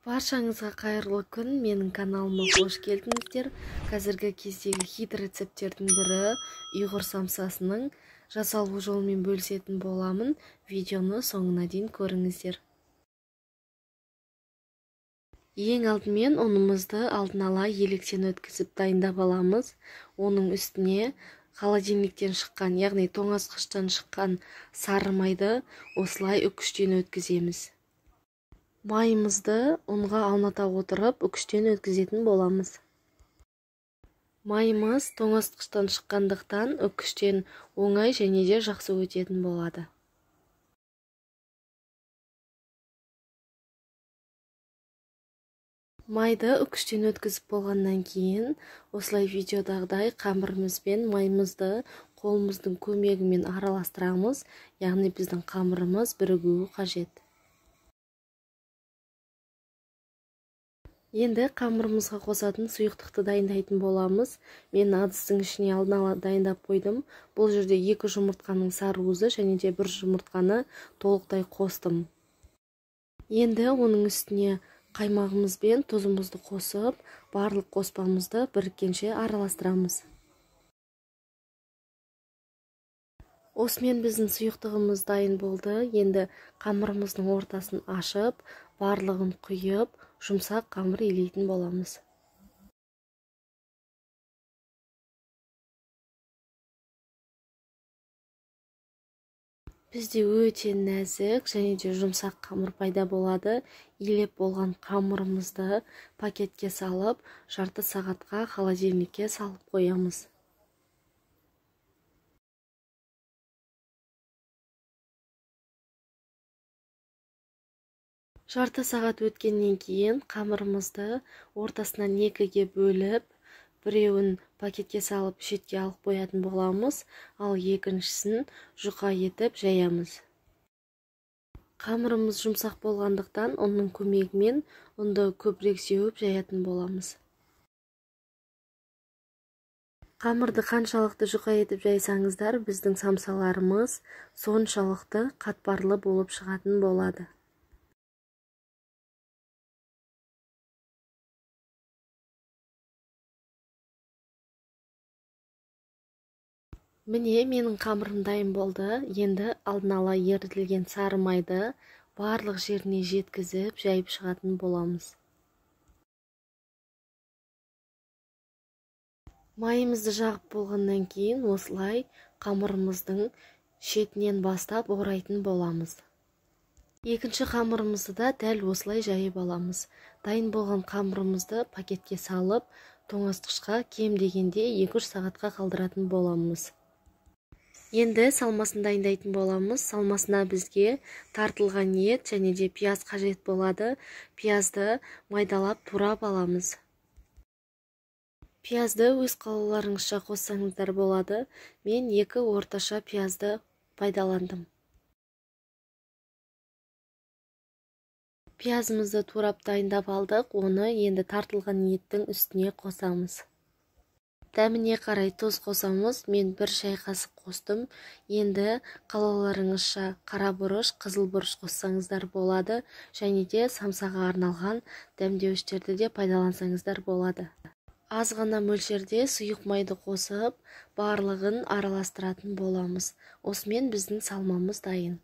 Баршаңызға қайырлы күн, менің каналыма қош келдіңіздер. Қазіргі кездегі хит рецепттердің бірі ұйғыр самсасының жасалу жолымен бөлісетін боламын. Видеоны соңына дейін көріңіздер. Ең алдымен ұнымызды алдын ала електен өткізіп дайындап аламыз. Оның үстіне холодильниктен шыққан, яғни тоңазытқыштан шыққан сары майды осылай үкіштен өткіземіз. Майымызды ұнға ауната отырып үкіштен өткізетін боламыз. Майымыз тоңазытқыштан шыққандықтан үкіштен оңай және де жақсы өтетін болады. Майды үкіштен өткізіп болғаннан кейін, осылай видеодағыдай қамырымыз бен майымызды қолымыздың көмегімен араластырамыз, яғни біздің қамырымыз бірігуі қажет. Енді қамырымызға қосатын сұйықтықты дайындайтын боламыз. Мен ыдыстың ішіне алдын ала дайындап қойдым. Бұл жерде 2 жұмыртқаның сарыуызы және де 1 жұмыртқаны толықтай қостым. Енді оның үстіне қаймағымыз бен тұзымызды қосып, барлық қоспамызды біріккенше араластырамыз. Осымен біздің сұйықтығымыз дайын болды. Енді қамырымыздың ортасын ашып, барлығын құйып, жұмсақ қамыр илейтін боламыз. Бізде өте нәзік және де жұмсақ қамыр пайда болады. Илеп болған қамырымызды пакетке салып, жарты сағатқа холодильникке салып қоямыз. Жарты сағат өткеннен кейін қамырымызды ортасынан 2-ге бөліп, біреуін пакетке салып шетке алып қоятын боламыз, ал екіншісін жұқа етіп жаямыз. Қамырымыз жұмсақ болғандықтан оның көмегімен ұнды көбірек сеуіп жаятын боламыз. Қамырды қаншалықты жұқа етіп жайсаңыздар, біздің самсаларымыз соншалықты қатпарлы болып шығатын болады. Міне, менің қамырым дайын болды. Енді алдын ала ерітілген сары майды барлық жеріне жеткізіп, жайып шығатын боламыз. Майымызды жағып болғаннан кейін осылай қамырымыздың шетінен бастап орайтын боламыз. Екінші қамырымызды да дәл осылай жайып аламыз. Дайын болған қамырымызды пакетке салып, тоңазытқышқа кем дегенде 2-3 сағатқа қалдыратын боламыз. Енді салмасын дайындайтын боламыз. Салмасына бізге тартылған ет және де пияз қажет болады. Пиязды майдалап турап аламыз. Пиязды өз қалауларыңызша қоссаңыздар болады. Мен 2 орташа пиязды пайдаландым. Пиязымызды турап дайындап алдық. Оны енді тартылған еттің үстіне қосамыз. Дәміне қарай тұз қосамыз. Мен 1 шай қасық қостым. Енді қалауларыңызша қара бұрыш, қызыл бұрыш қоссаңыздар болады. Және де самсаға арналған дәмдеуіштерді де пайдалансаңыздар болады. Аз ғана мөлшерде сұйық майды қосып, барлығын араластыратын боламыз. Осымен біздің салмамыз дайын.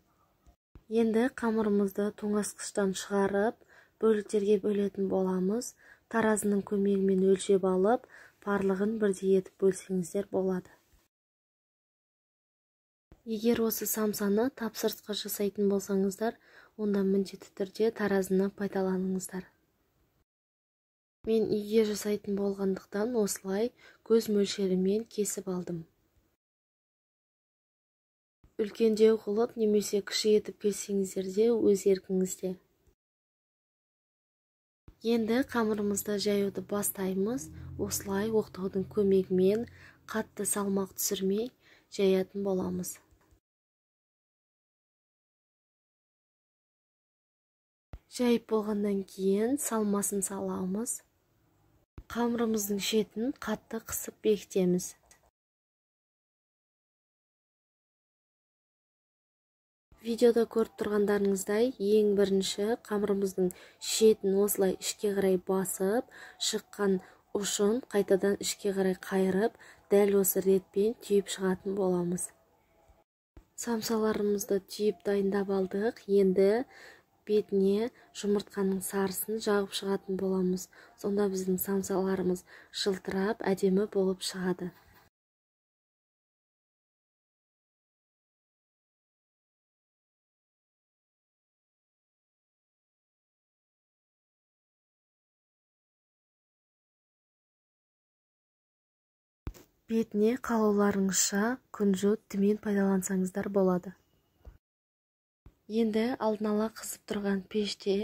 Енді қамырымызды тоңазытқыштан шығарып, бөліктерге бөлетін боламыз. Таразының көмегімен өлшеп алып, барлығын бірдей етіп бөлсеңіздер болады. Егер осы самсаны тапсырысқа жасайтын болсаңыздар, онда міндетті түрде таразыны пайдаланыңыздар. Мен үйге жасайтын болғандықтан осылай көз мөлшерімен кесіп алдым. Үлкендеу қылып немесе кіші етіп кессеңіздер де өз еркіңізде. Енді қамырымызды жаюды бастаймыз. Осылай оқтаудың көмегімен қатты салмақ түсірмей жаятын боламыз. Жайып болғаннан кейін салмасын саламыз. Қамырымыздың шетін қатты қысып бекітеміз. Видеода көріп тұрғандарыңыздай, ең бірінші қамырымыздың шетін осылай ішке қарай басып, шыққан ұшын қайтадан ішке қарай қайырып, дәл осы ретпен түйіп шығатын боламыз. Самсаларымызды түйіп дайындап алдық. Енді бетіне жұмыртқаның сарысын жағып шығатын боламыз. Сонда біздің самсаларымыз жылтырап, әдемі болып шығады. Бетіне қалауларыңызша күнжіт, түмен пайдалансаңыздар болады. Енді алдын ала қызып тұрған пеште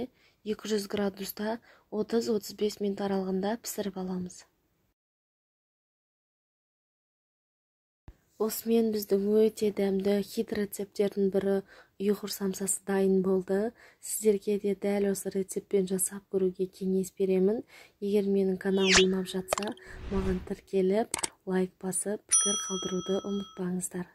200 градуста 30-35 минут аралығында пісіріп аламыз. Осымен біздің өте дәмді хит рецепттердің бірі ұйғыр самсасы дайын болды. Сіздерге де дәл осы рецептпен жасап көруге кеңес беремін. Егер менің каналым ұнап жатса, маған тіркеліп, лайк басып, пікір қалдыруды ұмытпаңыздар.